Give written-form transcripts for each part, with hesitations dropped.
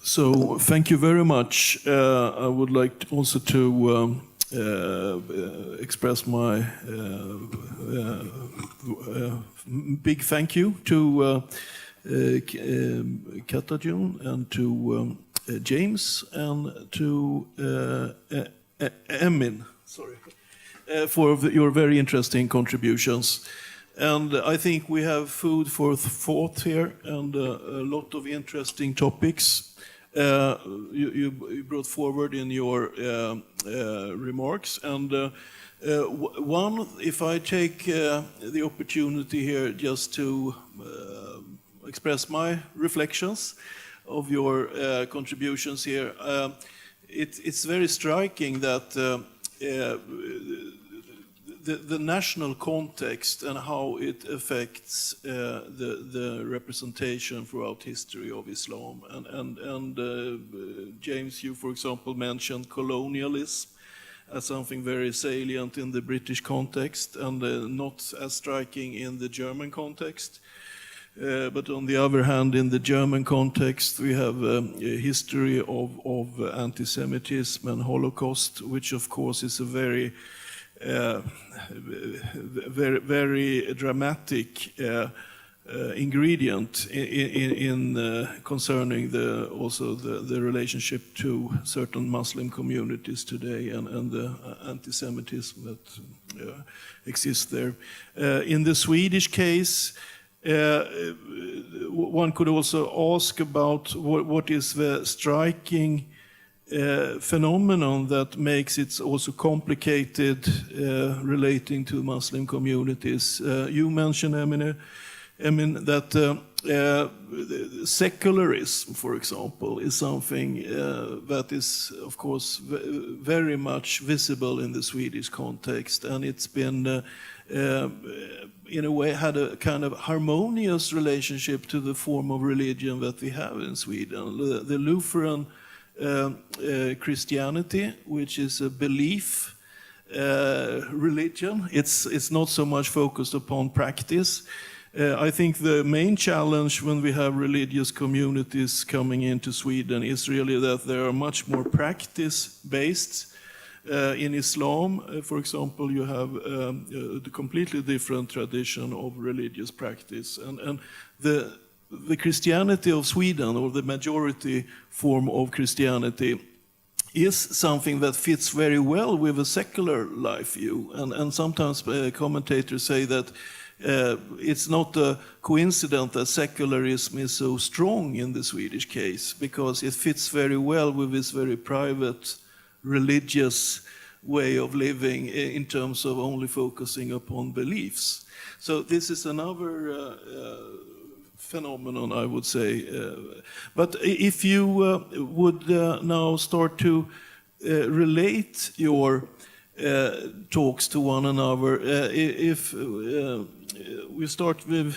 So thank you very much. I would like also to express my big thank you to Katarjun and to James and to Emin, for your very interesting contributions. And I think we have food for thought here and a lot of interesting topics you brought forward in your remarks. And one, if I take the opportunity here just to express my reflections of your contributions here, it's very striking that the national context and how it affects the representation throughout history of Islam. And James, you, for example, mentioned colonialism as something very salient in the British context and not as striking in the German context. But on the other hand, in the German context, we have a history of anti-Semitism and Holocaust, which of course is a very dramatic ingredient in concerning the relationship to certain Muslim communities today and the anti-Semitism that exists there. In the Swedish case, one could also ask about what is the striking phenomenon that makes it also complicated relating to Muslim communities. You mentioned, Emin, that secularism, for example, is something that is, of course, very much visible in the Swedish context, and it's been in a way had a kind of harmonious relationship to the form of religion that we have in Sweden. The Lutheran Christianity, which is a belief religion, it's not so much focused upon practice. I think the main challenge when we have religious communities coming into Sweden is really that they are much more practice-based. In Islam, for example, you have a completely different tradition of religious practice. And the Christianity of Sweden, or the majority form of Christianity, is something that fits very well with a secular life view. And sometimes commentators say that it's not a coincidence that secularism is so strong in the Swedish case, because it fits very well with this very private religious way of living in terms of only focusing upon beliefs. So this is another phenomenon, I would say. But if you would now start to relate your talks to one another, if we start with,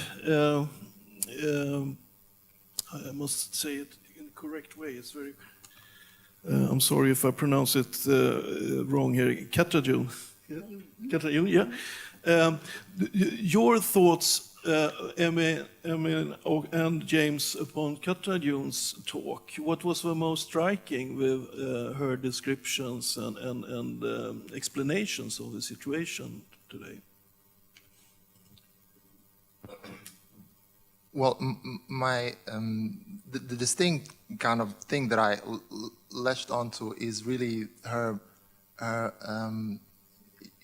I must say it in the correct way, it's very... I'm sorry if I pronounce it wrong here. Katarjun. Katarjun, yeah. Your thoughts, Emin and James, upon Katarjun's talk. What was the most striking with her descriptions and explanations of the situation today? Well, the distinct kind of thing that I latched onto is really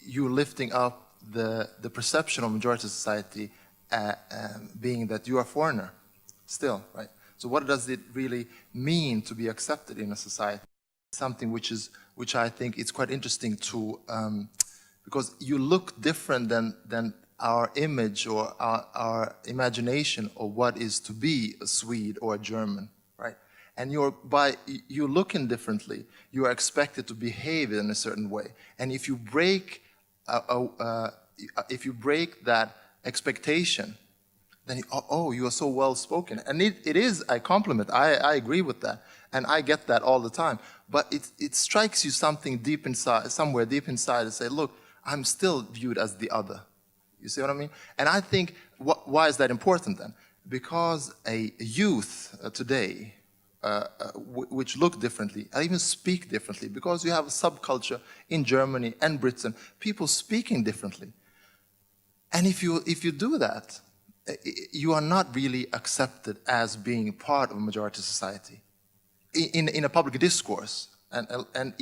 you lifting up the perception of majority society being that you are a foreigner still, right? So what does it really mean to be accepted in a society? Something which I think is quite interesting to, because you look different than our image or our imagination of what is to be a Swede or a German, right? And by you looking differently, you are expected to behave in a certain way. And if you break that expectation, then you are so well spoken. And it is a compliment. I agree with that, and I get that all the time. But it strikes you something deep inside, somewhere deep inside, to say, look, I'm still viewed as the other. You see what I mean? And I think, why is that important then? Because a youth today, which look differently, and even speak differently, because you have a subculture in Germany and Britain, people speaking differently. And if you do that, you are not really accepted as being part of a majority society in a public discourse, and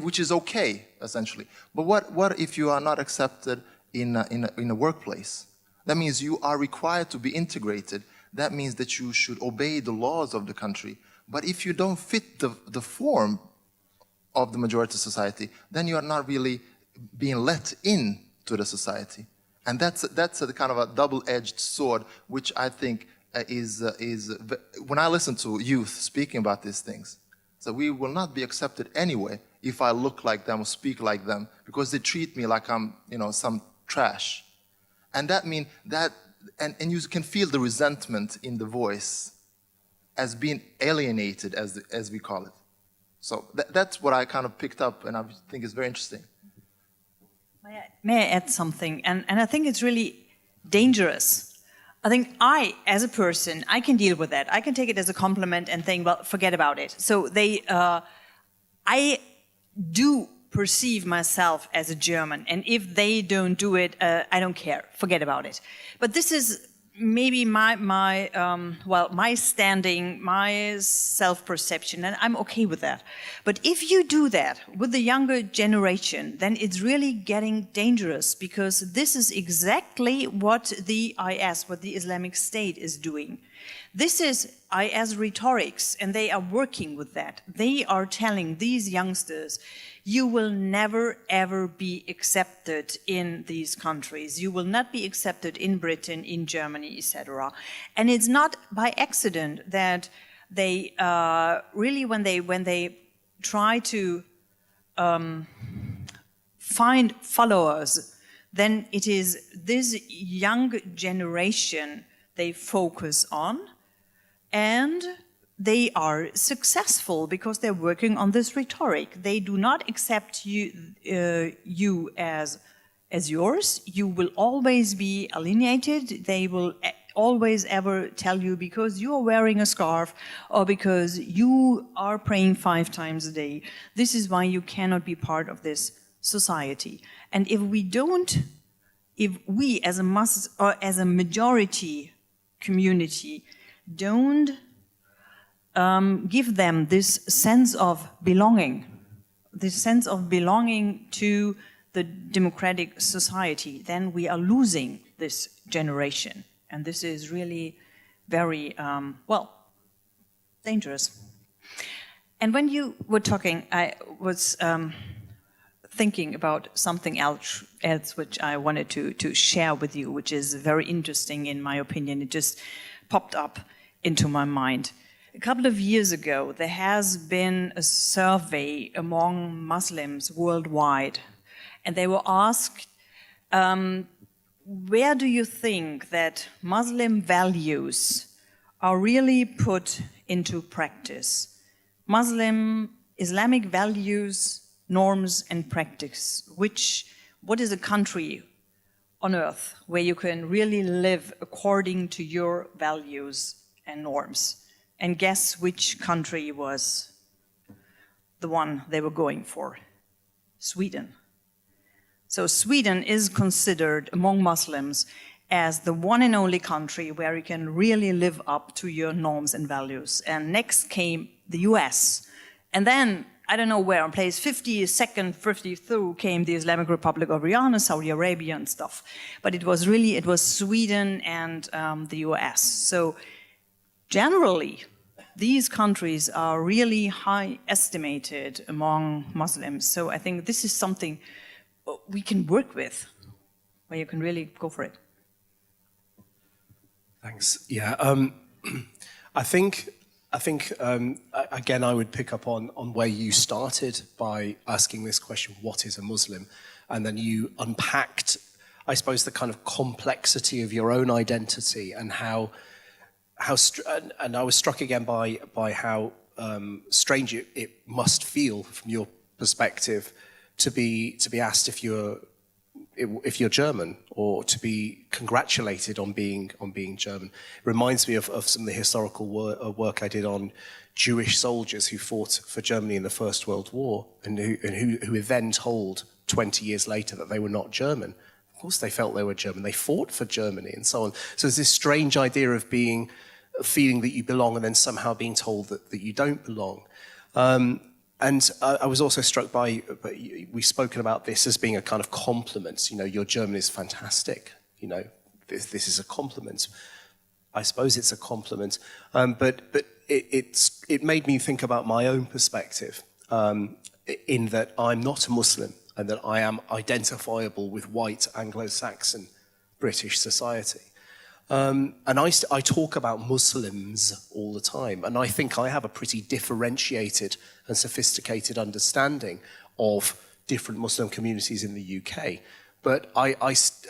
which is okay, essentially. But what if you are not accepted in a workplace? That means you are required to be integrated. That means that you should obey the laws of the country. But if you don't fit the form of the majority society, then you are not really being let into the society. And that's a kind of a double-edged sword, which I think is when I listen to youth speaking about these things, so we will not be accepted anyway if I look like them or speak like them, because they treat me like I'm, some trash. And that means that, and you can feel the resentment in the voice as being alienated, as we call it. So that's what I kind of picked up, and I think is very interesting. May I add something? And I think it's really dangerous. I think as a person, I can deal with that. I can take it as a compliment and think, well, forget about it. So I do perceive myself as a German, and if they don't do it, I don't care. Forget about it. But this is maybe my standing, my self-perception, and I'm okay with that. But if you do that with the younger generation, then it's really getting dangerous, because this is exactly what the IS, what the Islamic State is doing. This is IS rhetorics, and they are working with that. They are telling these youngsters, you will never, ever be accepted in these countries. You will not be accepted in Britain, in Germany, etc. And it's not by accident that they really, when they try to find followers, then it is this young generation they focus on, and they are successful because they're working on this rhetoric. They do not accept you as yours. You will always be alienated. They will always ever tell you, because you are wearing a scarf or because you are praying 5 times a day, this is why you cannot be part of this society. And if we as a majority community don't give them this sense of belonging to the democratic society, then we are losing this generation. And this is really very, dangerous. And when you were talking, I was thinking about something else which I wanted to share with you, which is very interesting in my opinion. It just popped up into my mind. A couple of years ago, there has been a survey among Muslims worldwide, and they were asked, where do you think that Muslim values are really put into practice? Islamic values, norms, and practice. What is a country on earth where you can really live according to your values and norms? And guess which country was the one they were going for? Sweden. So Sweden is considered among Muslims as the one and only country where you can really live up to your norms and values. And next came the US. And then, I don't know where, on place 52nd, 53rd came the Islamic Republic of Iran, Saudi Arabia and stuff. But it was Sweden and the US. So generally, these countries are really high estimated among Muslims. So I think this is something we can work with, where you can really go for it. Thanks. Yeah, I think again, I would pick up on where you started by asking this question, what is a Muslim? And then you unpacked, I suppose, the kind of complexity of your own identity and and I was struck again by how strange it must feel from your perspective to be asked if you're if you're German, or to be congratulated on being German. It reminds me of some of the historical work I did on Jewish soldiers who fought for Germany in the First World War, and who were then told 20 years later that they were not German. Of course they felt they were German. They fought for Germany and so on. So there's this strange idea of feeling that you belong and then somehow being told that you don't belong. And I was also struck by, we've spoken about this as being a kind of compliment. You know, your German is fantastic. You know, this is a compliment. I suppose it's a compliment. But it made me think about my own perspective, in that I'm not a Muslim and that I am identifiable with white Anglo-Saxon British society. And I talk about Muslims all the time, and I think I have a pretty differentiated and sophisticated understanding of different Muslim communities in the UK. But I was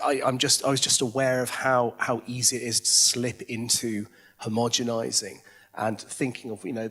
just aware of how easy it is to slip into homogenizing and thinking of, you know,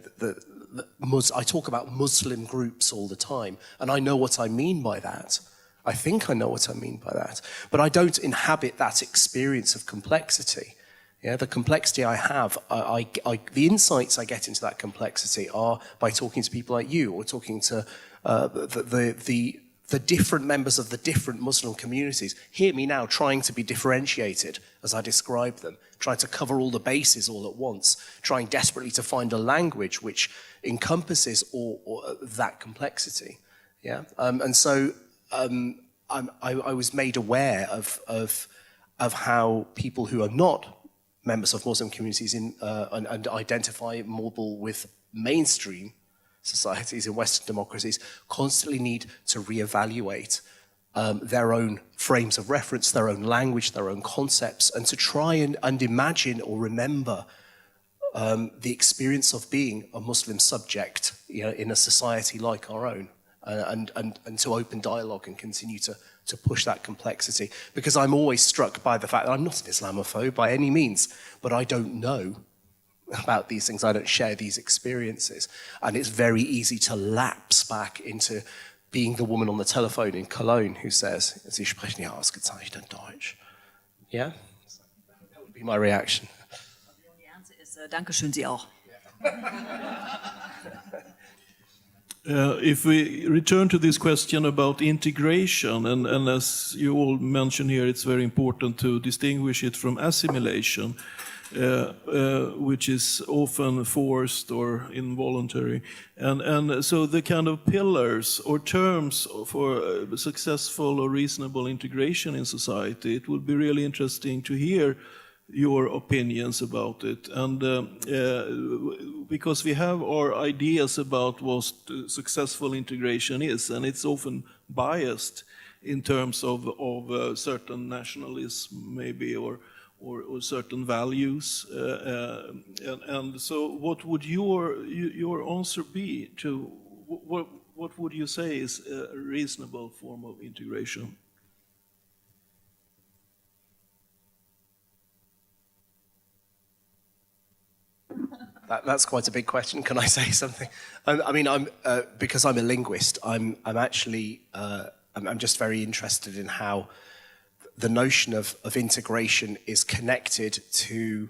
I talk about Muslim groups all the time, and I know what I mean by that. I think I know what I mean by that. But I don't inhabit that experience of complexity. Yeah, the complexity I have, the insights I get into that complexity are by talking to people like you, or talking to the different members of the different Muslim communities. Hear me now, trying to be differentiated as I describe them, trying to cover all the bases all at once, trying desperately to find a language which encompasses all that complexity. Yeah, and so I was made aware of how people who are not members of Muslim communities and identify more with mainstream societies in Western democracies constantly need to reevaluate their own frames of reference, their own language, their own concepts, and to try and imagine or remember the experience of being a Muslim subject, you know, in a society like our own. And to open dialogue and continue to push that complexity. Because I'm always struck by the fact that I'm not an Islamophobe by any means, but I don't know about these things. I don't share these experiences. And it's very easy to lapse back into being the woman on the telephone in Cologne who says, Sie sprechen ja ausgezeichnet Deutsch. Yeah? That would be my reaction. The only answer is, Dankeschön, Sie auch. If we return to this question about integration, and as you all mentioned here, it's very important to distinguish it from assimilation, which is often forced or involuntary. And so the kind of pillars or terms for successful or reasonable integration in society, it would be really interesting to hear your opinions about it, and because we have our ideas about what successful integration is, and it's often biased in terms of certain nationalism, maybe, or certain values, and so what would your answer be to what would you say is a reasonable form of integration? That's quite a big question. Can I say something? I mean, because I'm a linguist. I'm just very interested in how the notion of integration is connected to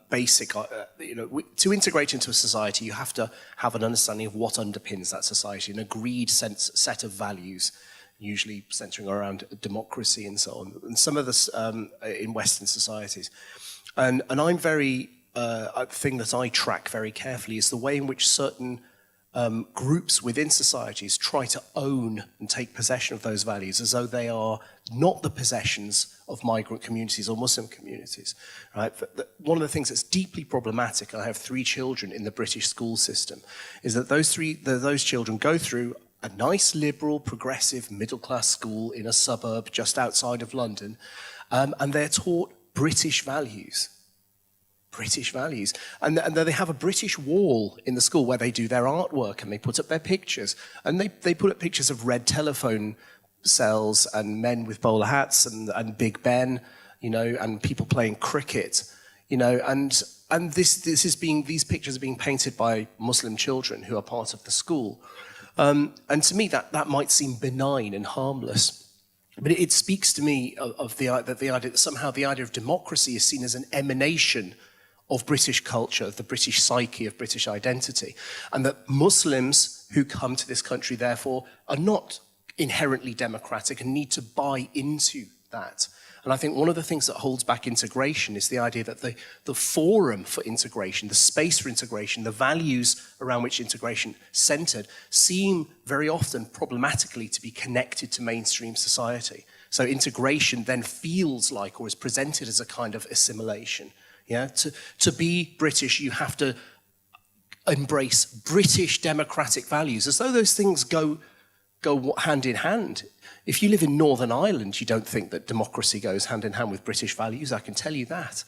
basic. To integrate into a society, you have to have an understanding of what underpins that society, an agreed set of values, usually centering around democracy and so on. And some of this in Western societies, and I'm very. A thing that I track very carefully is the way in which certain groups within societies try to own and take possession of those values as though they are not the possessions of migrant communities or Muslim communities. Right? One of the things that's deeply problematic, and I have 3 children in the British school system, is that those children go through a nice liberal, progressive, middle-class school in a suburb just outside of London, and they're taught British values. British values. And they have a British wall in the school where they do their artwork and they put up their pictures. And they put up pictures of red telephone cells and men with bowler hats and Big Ben, you know, and people playing cricket, you know, and these pictures are being painted by Muslim children who are part of the school. And to me that might seem benign and harmless. But it speaks to me of the idea that somehow the idea of democracy is seen as an emanation of British culture, of the British psyche, of British identity, and that Muslims who come to this country, therefore, are not inherently democratic and need to buy into that. And I think one of the things that holds back integration is the idea that the forum for integration, the space for integration, the values around which integration centered seem very often problematically to be connected to mainstream society. So integration then feels like, or is presented as, a kind of assimilation. Yeah? To be British, you have to embrace British democratic values, as though those things go hand in hand. If you live in Northern Ireland, you don't think that democracy goes hand in hand with British values, I can tell you that.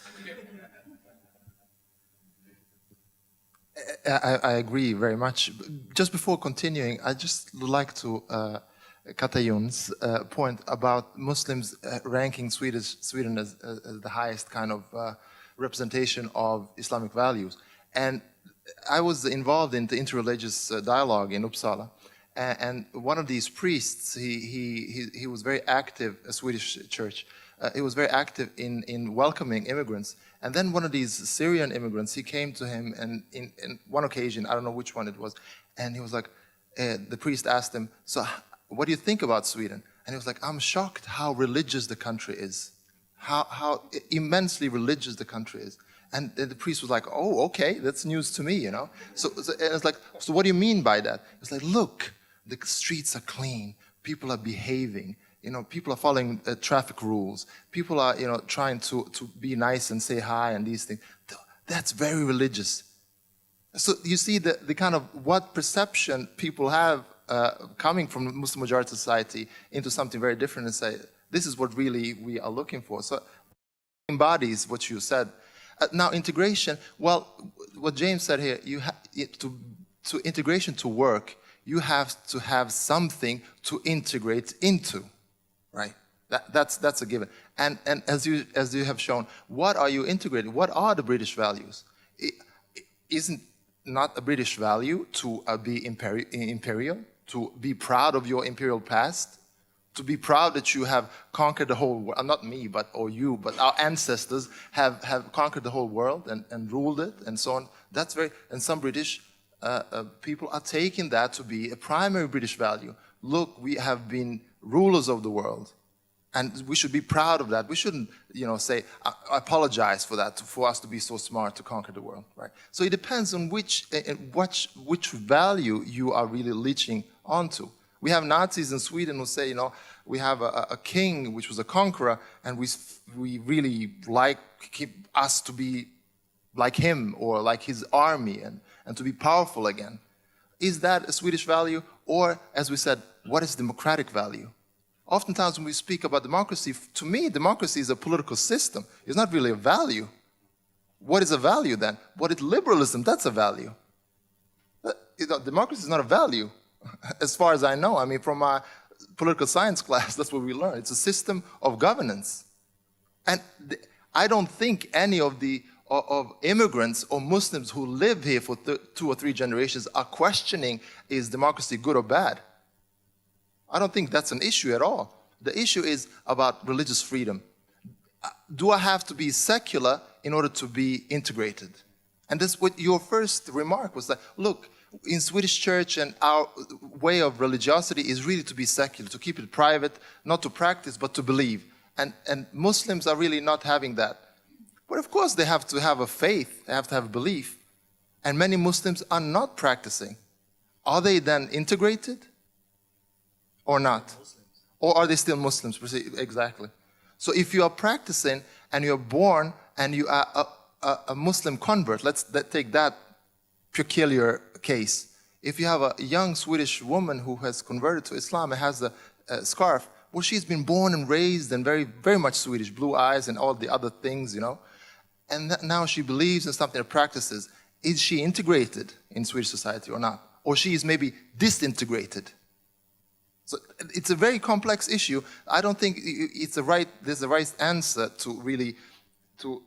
I agree very much. Just before continuing, I just would like to Katayun's point about Muslims ranking Sweden as the highest kind of representation of Islamic values. And I was involved in the interreligious dialogue in Uppsala. And one of these priests, he was very active, a Swedish church, he was very active in welcoming immigrants. And then one of these Syrian immigrants, he came to him, and in one occasion, I don't know which one it was, and he was like, the priest asked him, so what do you think about Sweden? And he was like, I'm shocked how religious the country is, how immensely religious the country is. And the priest was like, oh, okay, that's news to me, you know. So and it's like, so what do you mean by that? It's like, look, the streets are clean, people are behaving, you know, people are following traffic rules, people are, you know, trying to be nice and say hi and these things. That's very religious. So you see the kind of what perception people have coming from the Muslim majority society into something very different, and say, this is what really we are looking for. So it embodies what you said. Now integration, well, what James said here, to integration to work, you have to have something to integrate into, right? That's a given. And as you have shown, what are you integrating? What are the British values? Isn't not a British value to be imperial, to be proud of your imperial past, to be proud that you have conquered the whole world, not me, but our ancestors have conquered the whole world and ruled it and so on. That's very, and some British people are taking that to be a primary British value. Look, we have been rulers of the world, and we should be proud of that. We shouldn't, you know, say, I apologize for that, for us to be so smart to conquer the world, right? So it depends on which value you are really leeching onto. We have Nazis in Sweden who say, you know, we have a king which was a conqueror, and we really like us to be like him or like his army and to be powerful again. Is that a Swedish value? Or, as we said, what is democratic value? Oftentimes when we speak about democracy, to me, democracy is a political system. It's not really a value. What is a value then? What is liberalism? That's a value. Democracy is not a value. As far as I know, I mean, from my political science class, that's what we learned. It's a system of governance. And I don't think any of immigrants or Muslims who live here for 2 or 3 generations are questioning, is democracy good or bad? I don't think that's an issue at all. The issue is about religious freedom. Do I have to be secular in order to be integrated? And that's what your first remark was, like, look, in Swedish church and our way of religiosity is really to be secular, to keep it private, not to practice, but to believe. And Muslims are really not having that. But of course they have to have a faith, they have to have a belief. And many Muslims are not practicing. Are they then integrated or not? Or are they still Muslims? Exactly. So if you are practicing and you're born and you are a Muslim convert, let's take that peculiar case. If you have a young Swedish woman who has converted to Islam and has a scarf, well, she's been born and raised and very, very much Swedish, blue eyes and all the other things, you know. And now she believes in something and practices. Is she integrated in Swedish society or not? Or she is maybe disintegrated. So it's a very complex issue. I don't think there's a right answer to really to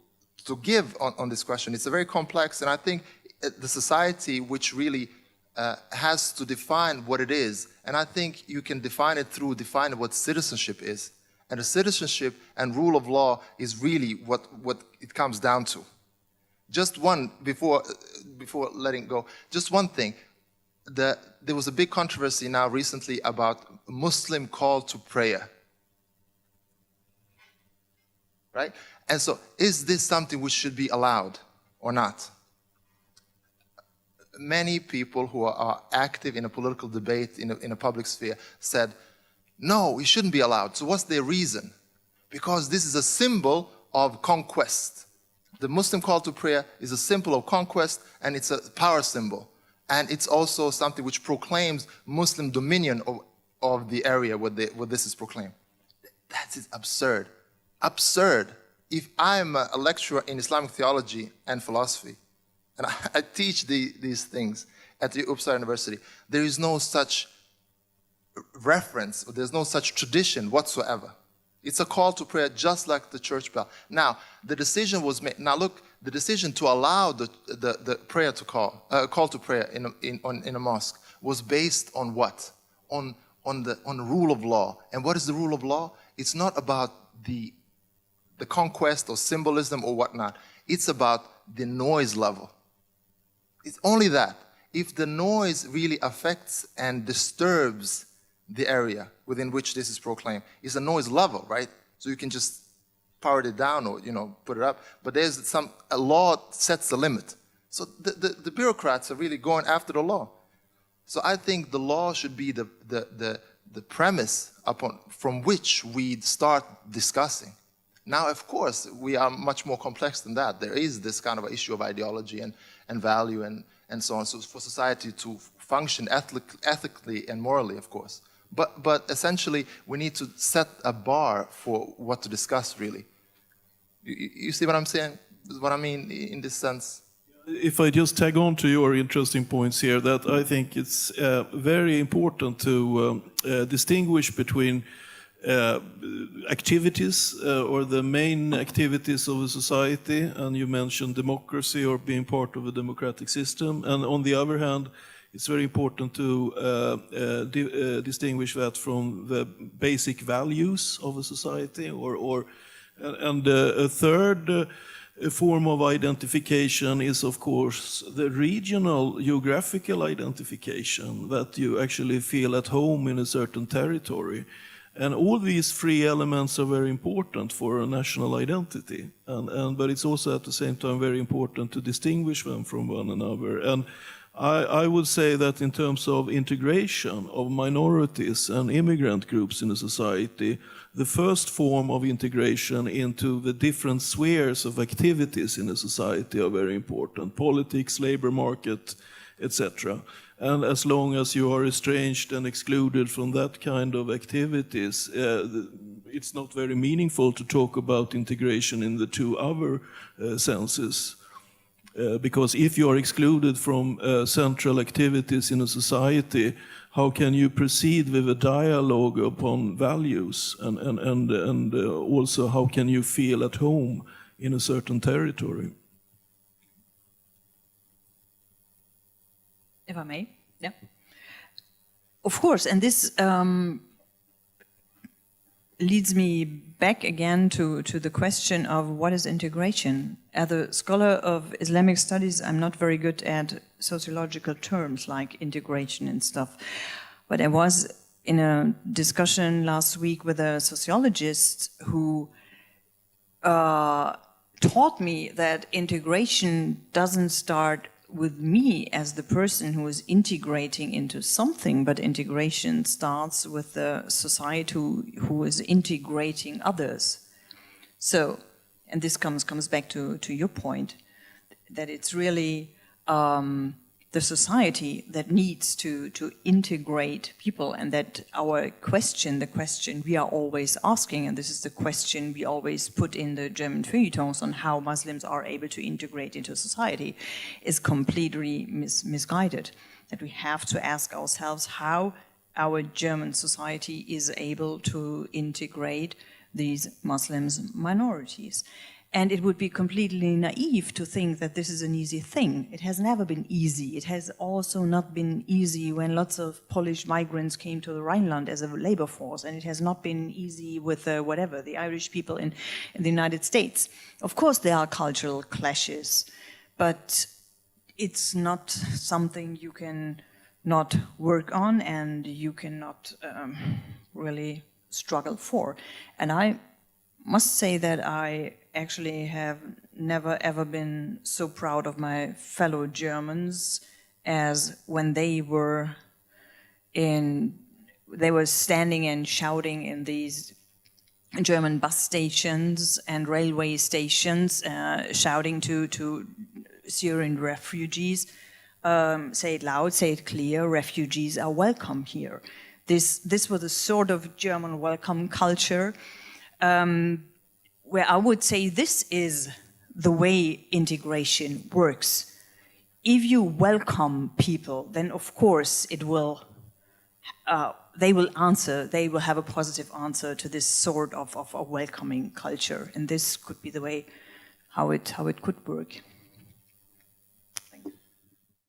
give on this question. It's a very complex, and I think the society which really has to define what it is, and I think you can define it through defining what citizenship is. And the citizenship and rule of law is really what it comes down to. Just one, before letting go, just one thing. There was a big controversy now recently about Muslim call to prayer. Right? And so, is this something which should be allowed or not? Many people who are active in a political debate in a public sphere said, no, it shouldn't be allowed. So what's their reason? Because this is a symbol of conquest. The Muslim call to prayer is a symbol of conquest, and it's a power symbol. And it's also something which proclaims Muslim dominion of the area where this is proclaimed. That is absurd. Absurd. If I'm a lecturer in Islamic theology and philosophy, and I teach these things at the Uppsala University, there is no such reference, or there's no such tradition whatsoever. It's a call to prayer just like the church bell. Now, the decision was made. Now look, the decision to allow the prayer to call to prayer in a mosque was based on what? On the rule of law. And what is the rule of law? It's not about the conquest or symbolism or whatnot. It's about the noise level. It's only that. If the noise really affects and disturbs the area within which this is proclaimed, it's a noise level, right? So you can just power it down or put it up. But there's a law sets the limit. So the bureaucrats are really going after the law. So I think the law should be the premise from which we start discussing. Now, of course, we are much more complex than that. There is this kind of issue of ideology and value and so on. So for society to function ethically and morally, of course. But essentially, we need to set a bar for what to discuss, really. You see what I'm saying? What I mean in this sense? If I just tag on to your interesting points here, that I think it's very important to distinguish between activities or the main activities of a society, and you mentioned democracy or being part of a democratic system, and on the other hand, it's very important to distinguish that from the basic values of a society, and a third form of identification is, of course, the regional geographical identification, that you actually feel at home in a certain territory. And all these three elements are very important for a national identity, but it's also at the same time very important to distinguish them from one another. And I would say that in terms of integration of minorities and immigrant groups in a society, the first form of integration into the different spheres of activities in a society are very important: politics, labor market, etc. And as long as you are estranged and excluded from that kind of activities, it's not very meaningful to talk about integration in the two other senses. Because if you are excluded from central activities in a society, how can you proceed with a dialogue upon values? And also, how can you feel at home in a certain territory? If I may, yeah. Of course, and this leads me back again to the question of what is integration. As a scholar of Islamic studies, I'm not very good at sociological terms like integration and stuff. But I was in a discussion last week with a sociologist who taught me that integration doesn't start with me as the person who is integrating into something, but integration starts with the society who is integrating others. So, and this comes back to your point, that it's really the society that needs to integrate people, and that the question we are always asking, and this is the question we always put in the German feuilletons on how Muslims are able to integrate into society, is completely misguided. That we have to ask ourselves how our German society is able to integrate these Muslim minorities. And it would be completely naive to think that this is an easy thing. It has never been easy. It has also not been easy when lots of Polish migrants came to the Rhineland as a labor force, and it has not been easy with the Irish people in the United States. Of course, there are cultural clashes, but it's not something you can not work on and you cannot really struggle for. And I must say that I actually have never ever been so proud of my fellow Germans as when they were standing and shouting in these German bus stations and railway stations, shouting to Syrian refugees, say it loud, say it clear, refugees are welcome here. This was a sort of German welcome culture, where I would say this is the way integration works. If you welcome people, then of course it will, they will have a positive answer to this sort of a welcoming culture. And this could be the way how it could work.